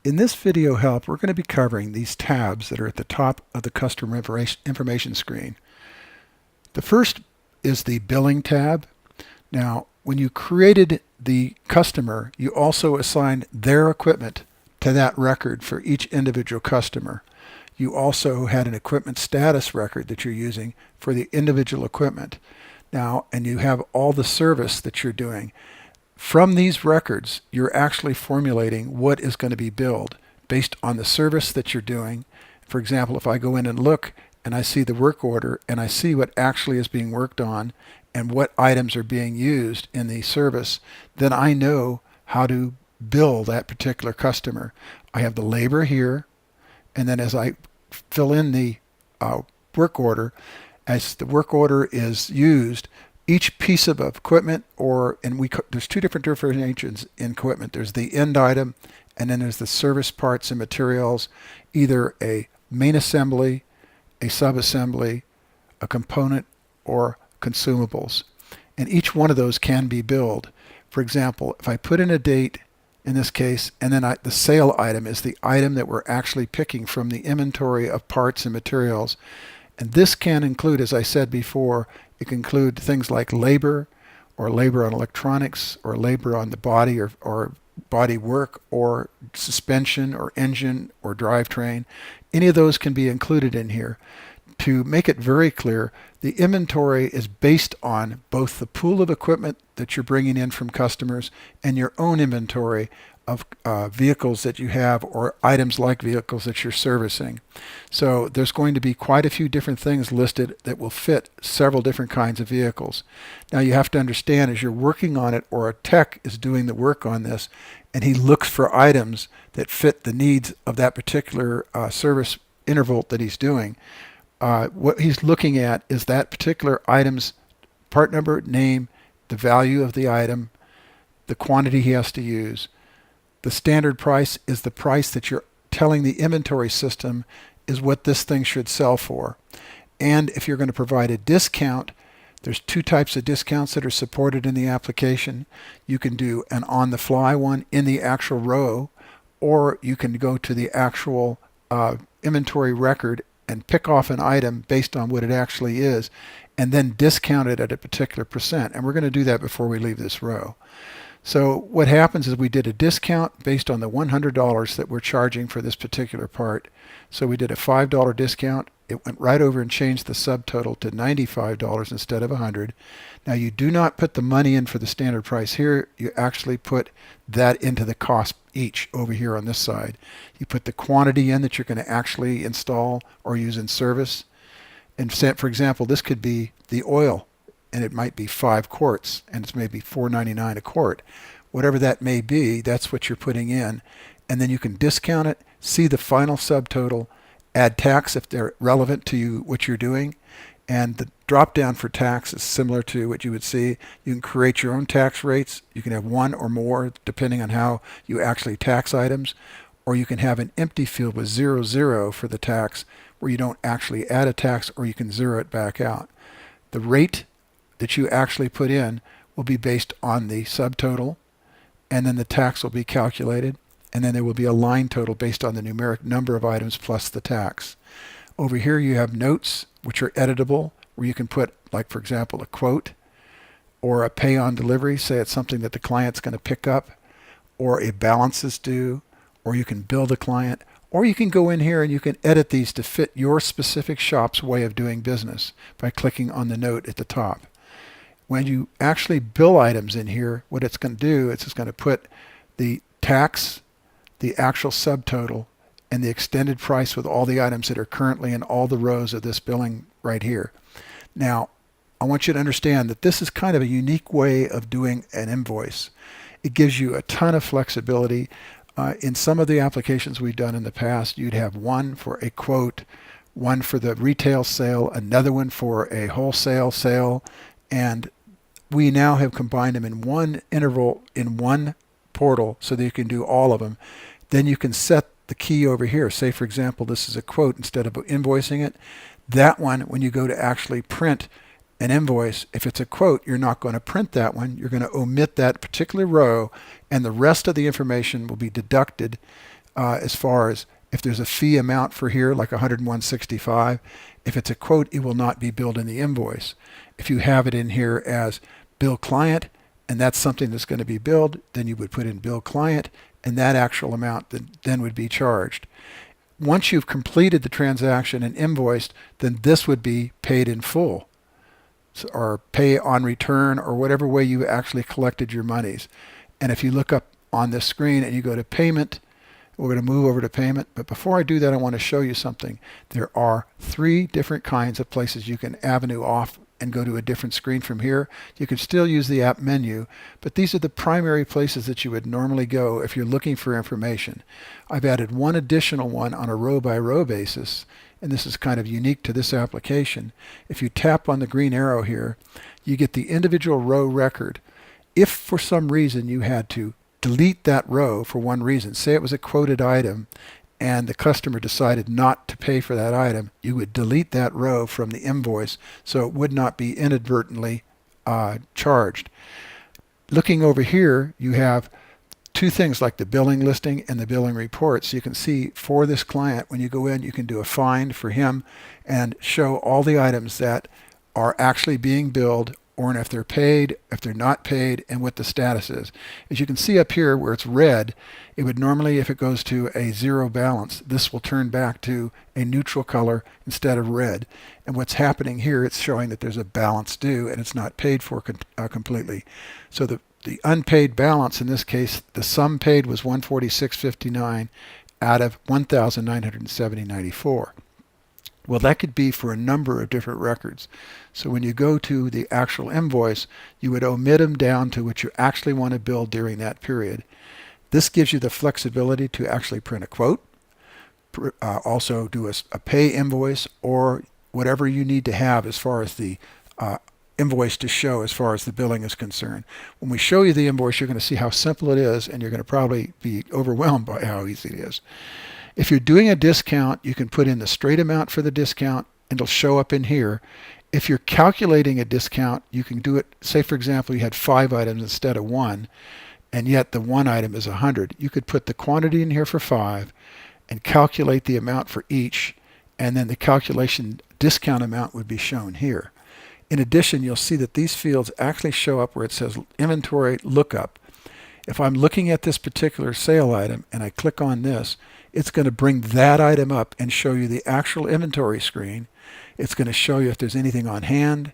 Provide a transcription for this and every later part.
In this video help, we're going to be covering these tabs that are at the top of the customer information screen. The first is the billing tab. Now, when you created the customer, you also assigned their equipment to that record for each individual customer. You also had an equipment status record that you're using for the individual equipment. Now, and you have all the service that you're doing. From these records, you're actually formulating what is going to be billed based on the service that you're doing. For example, if I go in and look and I see the work order and I see what actually is being worked on and what items are being used in the service, then I know how to bill that particular customer. I have the labor here, and then as I fill in the work order, as the work order is used, each piece of equipment, there's two different definitions in equipment. There's the end item, and then there's the service parts and materials, either a main assembly, a subassembly, a component, or consumables. And each one of those can be billed. For example, if I put in a date in this case, and then the sale item is the item that we're actually picking from the inventory of parts and materials. And this can include, as I said before, it can include things like labor, or labor on electronics, or labor on the body or body work, or suspension, or engine, or drivetrain. Any of those can be included in here. To make it very clear, the inventory is based on both the pool of equipment that you're bringing in from customers and your own inventory of vehicles that you have, or items like vehicles that you're servicing. So there's going to be quite a few different things listed that will fit several different kinds of vehicles. Now you have to understand, as you're working on it, or a tech is doing the work on this, and he looks for items that fit the needs of that particular service interval that he's doing, what he's looking at is that particular item's part number, name, the value of the item, the quantity he has to use. The standard price is the price that you're telling the inventory system is what this thing should sell for. And if you're going to provide a discount, there's two types of discounts that are supported in the application. You can do an on-the-fly one in the actual row, or you can go to the actual inventory record and pick off an item based on what it actually is, and then discount it at a particular percent. And we're going to do that before we leave this row. So what happens is we did a discount based on the $100 that we're charging for this particular part. So we did a $5 discount. It went right over and changed the subtotal to $95 instead of $100. Now you do not put the money in for the standard price here. You actually put that into the cost each over here on this side. You put the quantity in that you're going to actually install or use in service. And for example, this could be the oil, and it might be 5 quarts, and it's maybe $4.99 a quart. Whatever that may be, that's what you're putting in. And then you can discount it, see the final subtotal, add tax if they're relevant to you, what you're doing. And the drop down for tax is similar to what you would see. You can create your own tax rates. You can have one or more depending on how you actually tax items. Or you can have an empty field with 00 for the tax where you don't actually add a tax, or you can zero it back out. The rate that you actually put in will be based on the subtotal, and then the tax will be calculated, and then there will be a line total based on the numeric number of items plus the tax. Over here you have notes, which are editable, where you can put, like for example, a quote or a pay on delivery, say it's something that the client's going to pick up, or a balance is due, or you can bill the client, or you can go in here and you can edit these to fit your specific shop's way of doing business by clicking on the note at the top. When you actually bill items in here, what it's going to do is it's going to put the tax, the actual subtotal, and the extended price with all the items that are currently in all the rows of this billing right here. Now, I want you to understand that this is kind of a unique way of doing an invoice. It gives you a ton of flexibility. In some of the applications we've done in the past, you'd have one for a quote, one for the retail sale, another one for a wholesale sale, and we now have combined them in one interval in one portal so that you can do all of them. Then you can set the key over here. Say, for example, this is a quote instead of invoicing it. That one, when you go to actually print an invoice, if it's a quote, you're not going to print that one. You're going to omit that particular row, and the rest of the information will be deducted as far as if there's a fee amount for here, like 101.65. If it's a quote, it will not be billed in the invoice. If you have it in here as bill client, and that's something that's going to be billed, then you would put in bill client, and that actual amount then would be charged. Once you've completed the transaction and invoiced, then this would be paid in full, or pay on return, or whatever way you actually collected your monies. And if you look up on this screen and you go to payment, we're going to move over to payment. But before I do that, I want to show you something. There are 3 different kinds of places you can avenue off and go to a different screen from here. You can still use the app menu, but these are the primary places that you would normally go if you're looking for information. I've added one additional one on a row-by-row basis, and this is kind of unique to this application. If you tap on the green arrow here, you get the individual row record. If for some reason you had to delete that row for one reason, say it was a quoted item and the customer decided not to pay for that item, you would delete that row from the invoice so it would not be inadvertently charged. Looking over here, you have 2 things like the billing listing and the billing report. So you can see for this client, when you go in, you can do a find for him and show all the items that are actually being billed, or if they're paid, if they're not paid, and what the status is. As you can see up here where it's red, it would normally, if it goes to a 0 balance, this will turn back to a neutral color instead of red. And what's happening here, it's showing that there's a balance due and it's not paid for completely. So the unpaid balance, in this case, the sum paid was $146.59 out of $1,970.94. Well, that could be for a number of different records. So when you go to the actual invoice, you would omit them down to what you actually want to bill during that period. This gives you the flexibility to actually print a quote, also do a pay invoice, or whatever you need to have as far as the invoice to show as far as the billing is concerned. When we show you the invoice, you're going to see how simple it is, and you're going to probably be overwhelmed by how easy it is. If you're doing a discount, you can put in the straight amount for the discount, and it'll show up in here. If you're calculating a discount, you can do it, say for example, you had 5 items instead of 1, and yet the 1 item is 100. You could put the quantity in here for 5 and calculate the amount for each, and then the calculation discount amount would be shown here. In addition, you'll see that these fields actually show up where it says inventory lookup. If I'm looking at this particular sale item and I click on this, it's going to bring that item up and show you the actual inventory screen. It's going to show you if there's anything on hand,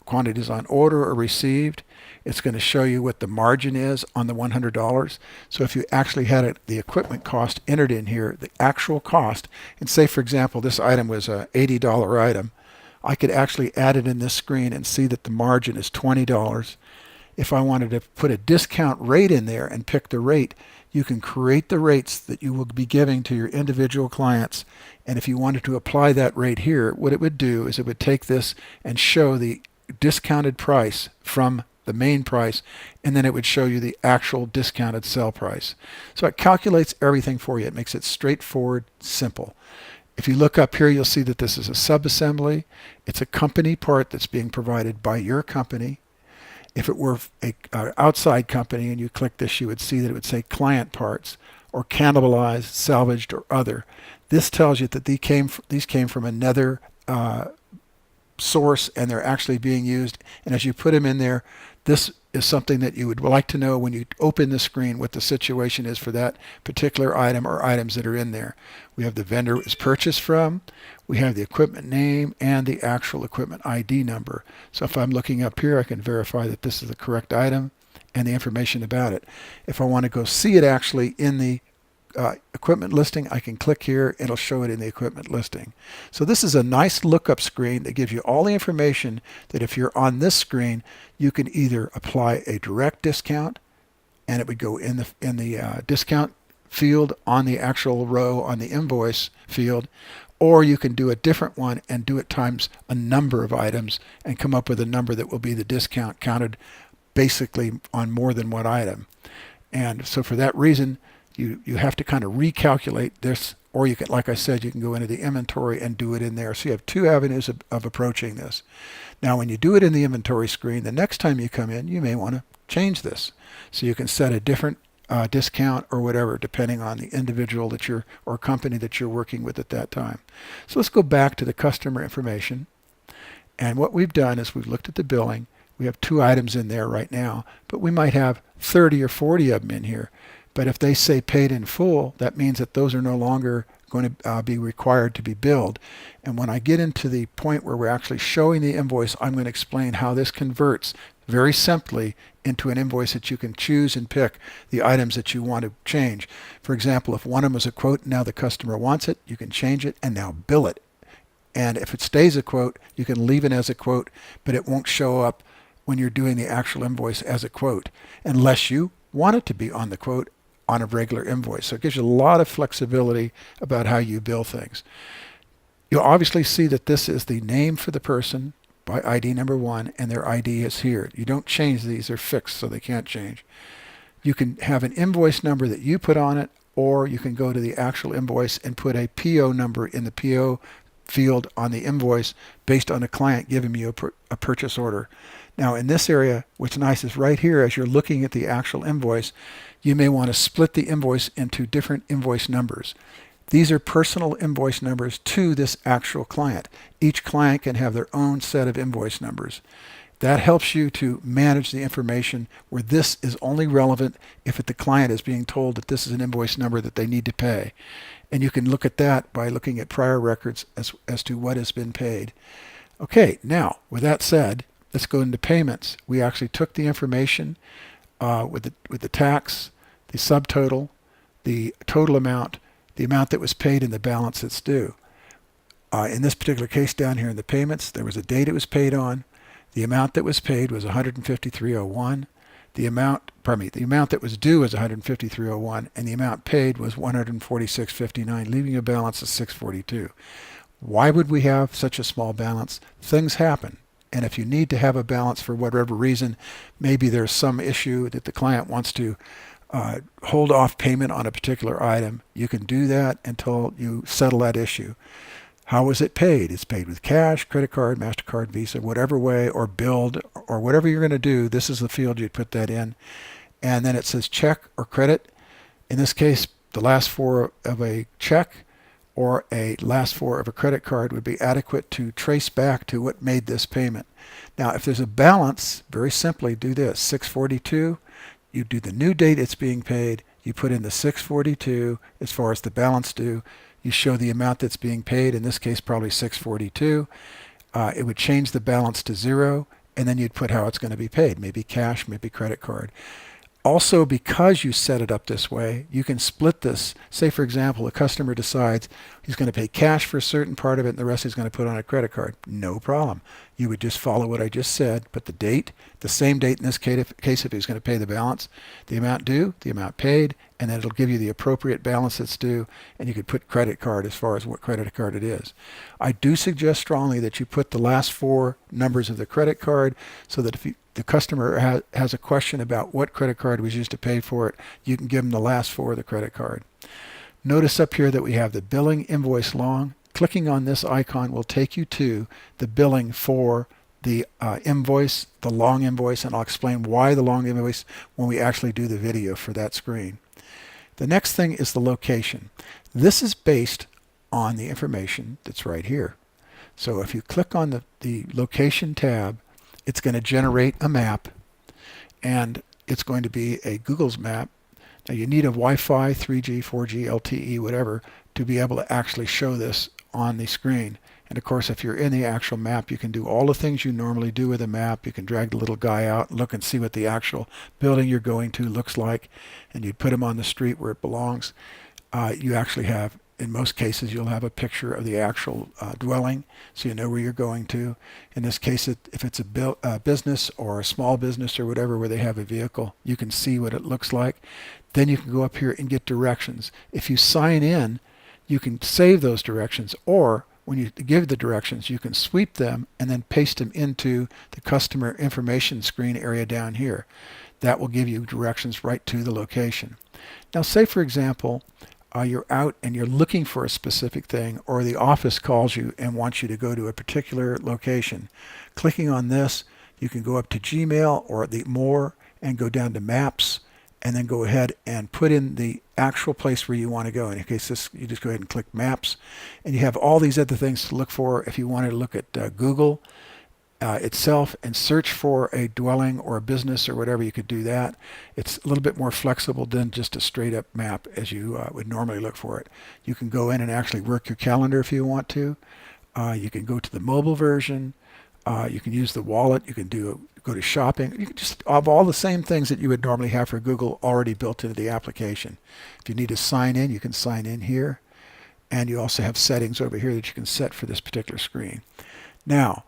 quantities on order or received. It's going to show you what the margin is on the $100. So if you actually had the equipment cost entered in here, the actual cost, and say for example this item was a $80 item, I could actually add it in this screen and see that the margin is $20. If I wanted to put a discount rate in there and pick the rate, you can create the rates that you will be giving to your individual clients. And if you wanted to apply that rate here, what it would do is it would take this and show the discounted price from the main price, and then it would show you the actual discounted sell price. So it calculates everything for you. It makes it straightforward, simple. If you look up here, you'll see that this is a subassembly. It's a company part that's being provided by your company. If it were an outside company and you click this, you would see that it would say client parts or cannibalized, salvaged, or other. This tells you that these came from another source and they're actually being used. And as you put them in there, this is something that you would like to know when you open the screen what the situation is for that particular item or items that are in there. We have the vendor it was purchased from, we have the equipment name, and the actual equipment ID number. So if I'm looking up here, I can verify that this is the correct item and the information about it. If I want to go see it actually in the equipment listing, I can click here. It'll show it in the equipment listing. So this is a nice lookup screen that gives you all the information that if you're on this screen, you can either apply a direct discount and it would go in the discount field on the actual row on the invoice field, or you can do a different one and do it times a number of items and come up with a number that will be the discount counted basically on more than one item. And so for that reason, you have to kind of recalculate this, or you can, like I said, you can go into the inventory and do it in there. So you have 2 avenues of approaching this. Now when you do it in the inventory screen, the next time you come in, you may want to change this. So you can set a different discount or whatever, depending on the individual that you're or company that you're working with at that time. So let's go back to the customer information. And what we've done is we've looked at the billing. We have 2 items in there right now, but we might have 30 or 40 of them in here. But if they say paid in full, that means that those are no longer going to be required to be billed. And when I get into the point where we're actually showing the invoice, I'm going to explain how this converts very simply into an invoice that you can choose and pick the items that you want to change. For example, if one of them was a quote, now the customer wants it, you can change it and now bill it. And if it stays a quote, you can leave it as a quote, but it won't show up when you're doing the actual invoice as a quote, unless you want it to be on the quote on a regular invoice. So it gives you a lot of flexibility about how you bill things. You'll obviously see that this is the name for the person by ID number 1, and their ID is here. You don't change these, they're fixed, so they can't change. You can have an invoice number that you put on it, or you can go to the actual invoice and put a PO number in the PO field on the invoice based on a client giving you a purchase order. Now in this area, what's nice is right here, as you're looking at the actual invoice, you may want to split the invoice into different invoice numbers. These are personal invoice numbers to this actual client. Each client can have their own set of invoice numbers. That helps you to manage the information where this is only relevant if the client is being told that this is an invoice number that they need to pay. And you can look at that by looking at prior records as to what has been paid. Okay, now with that said, let's go into payments. We actually took the information with the tax, the subtotal, the total amount, the amount that was paid, and the balance that's due. In this particular case down here in the payments, there was a date it was paid on. The amount that was paid was $153.01. The amount that was due was $153.01, and the amount paid was $146.59, leaving a balance of $642. Why would we have such a small balance? Things happen. And if you need to have a balance for whatever reason, maybe there's some issue that the client wants to hold off payment on a particular item, you can do that until you settle that issue. How was it paid? It's paid with cash, credit card, MasterCard, Visa, whatever way, or billed, or whatever you're going to do. This is the field you'd put that in. And then it says check or credit. In this case, the last 4 of a check or a last 4 of a credit card would be adequate to trace back to what made this payment. Now, if there's a balance, very simply do this. 642, you do the new date it's being paid, you put in the 642 as far as the balance due, you show the amount that's being paid, in this case probably 642. It would change the balance to 0, and then you'd put how it's going to be paid, maybe cash, maybe credit card. Also, because you set it up this way, you can split this. Say, for example, a customer decides he's going to pay cash for a certain part of it and the rest he's going to put on a credit card. No problem. You would just follow what I just said, put the date, the same date in this case if he's going to pay the balance, the amount due, the amount paid, and then it'll give you the appropriate balance that's due, and you could put credit card as far as what credit card it is. I do suggest strongly that you put the last 4 numbers of the credit card so that if the customer has a question about what credit card was used to pay for it, you can give them the last 4 of the credit card. Notice up here that we have the billing invoice long. Clicking on this icon will take you to the billing for the invoice, the long invoice, and I'll explain why the long invoice when we actually do the video for that screen. The next thing is the location. This is based on the information that's right here. So if you click on the location tab, it's going to generate a map, and it's going to be a Google's map. Now you need a Wi-Fi, 3G, 4G, LTE, whatever, to be able to actually show this on the screen. And of course, if you're in the actual map, you can do all the things you normally do with a map. You can drag the little guy out and look and see what the actual building you're going to looks like, and you'd put him on the street where it belongs. You actually have, in most cases, you'll have a picture of the actual dwelling, so you know where you're going to. In this case, if it's a business or a small business or whatever where they have a vehicle, you can see what it looks like. Then you can go up here and get directions. If you sign in, you can save those directions, or when you give the directions, you can sweep them and then paste them into the customer information screen area down here. That will give you directions right to the location. Now, say for example, you're out and you're looking for a specific thing, or the office calls you and wants you to go to a particular location. Clicking on this, you can go up to Gmail or the More and go down to Maps, and then go ahead and put in the actual place where you want to go. In case this, you just go ahead and click Maps, and you have all these other things to look for. If you wanted to look at Google itself and search for a dwelling or a business or whatever, you could do that. It's a little bit more flexible than just a straight up map as you would normally look for it. You can go in and actually work your calendar if you want to. You can go to the mobile version. You can use the wallet. You can go to shopping. You can just have all the same things that you would normally have for Google already built into the application. If you need to sign in, you can sign in here. And you also have settings over here that you can set for this particular screen. Now,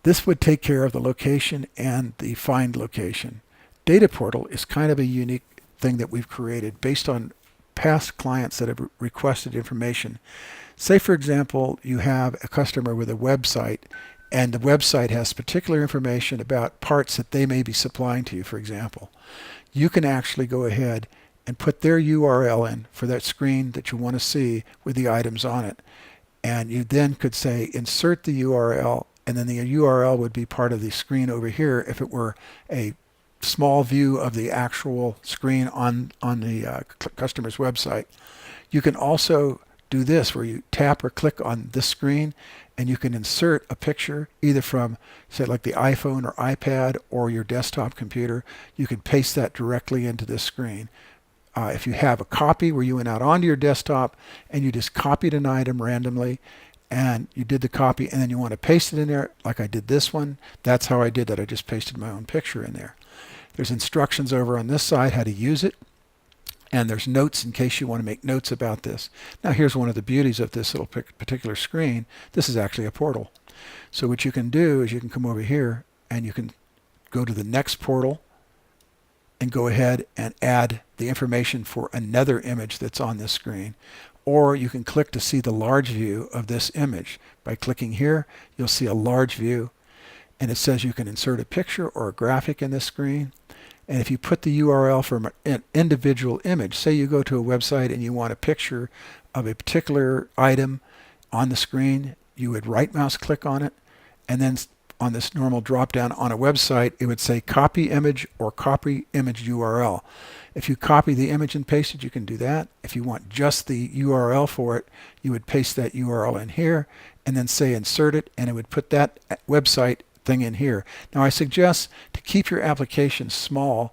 this would take care of the location and the find location. Data Portal is kind of a unique thing that we've created based on past clients that have requested information. Say, for example, you have a customer with a website, and the website has particular information about parts that they may be supplying to you, for example. You can actually go ahead and put their URL in for that screen that you want to see with the items on it. And you then could say, insert the URL, and then the URL would be part of the screen over here if it were a small view of the actual screen on the customer's website. You can also do this where you tap or click on this screen, and you can insert a picture either from, say, like the iPhone or iPad or your desktop computer. You can paste that directly into this screen. If you have a copy where you went out onto your desktop and you just copied an item randomly, and you did the copy, and then you want to paste it in there, like I did this one. That's how I did that. I just pasted my own picture in there. There's instructions over on this side how to use it, and there's notes in case you want to make notes about this. Now here's one of the beauties of this little particular screen. This is actually a portal. So what you can do is you can come over here and you can go to the next portal and go ahead and add the information for another image that's on this screen. Or you can click to see the large view of this image. By clicking here, you'll see a large view, and it says you can insert a picture or a graphic in this screen. And if you put the URL from an individual image, say you go to a website and you want a picture of a particular item on the screen, you would right mouse click on it, and then on this normal drop down on a website, it would say copy image or copy image URL. If you copy the image and paste it, you can do that. If you want just the URL for it, you would paste that URL in here and then say insert it, and it would put that website thing in here. Now I suggest to keep your application small,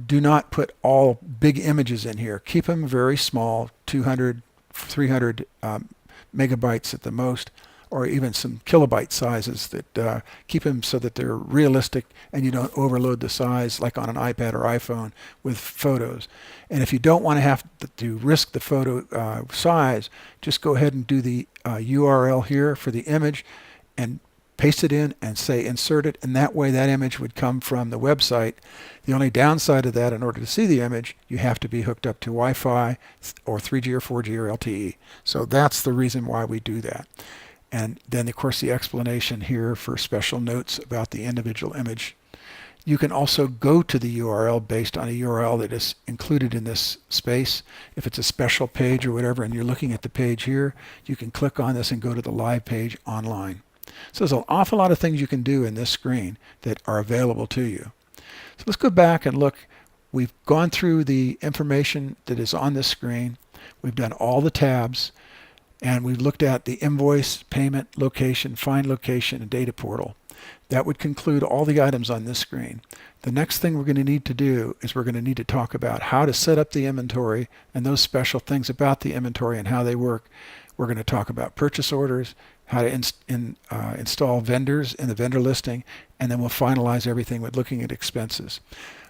do not put all big images in here. Keep them very small, 200, 300 megabytes at the most, or even some kilobyte sizes that keep them so that they're realistic and you don't overload the size like on an iPad or iPhone with photos. And if you don't want to have to risk the photo size, just go ahead and do the URL here for the image and paste it in and say insert it, and that way that image would come from the website. The only downside of that, in order to see the image, you have to be hooked up to Wi-Fi or 3G or 4G or LTE. So that's the reason why we do that. And then, of course, the explanation here for special notes about the individual image. You can also go to the URL based on a URL that is included in this space. If it's a special page or whatever, and you're looking at the page here, you can click on this and go to the live page online. So there's an awful lot of things you can do in this screen that are available to you. So let's go back and look. We've gone through the information that is on this screen. We've done all the tabs. And we've looked at the invoice, payment, location, find location, and data portal. That would conclude all the items on this screen. The next thing we're going to need to do is we're going to need to talk about how to set up the inventory and those special things about the inventory and how they work. We're going to talk about purchase orders, how to install vendors in the vendor listing, and then we'll finalize everything with looking at expenses.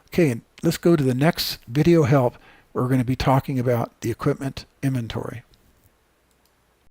Okay, and let's go to the next video help where we're going to be talking about the equipment inventory.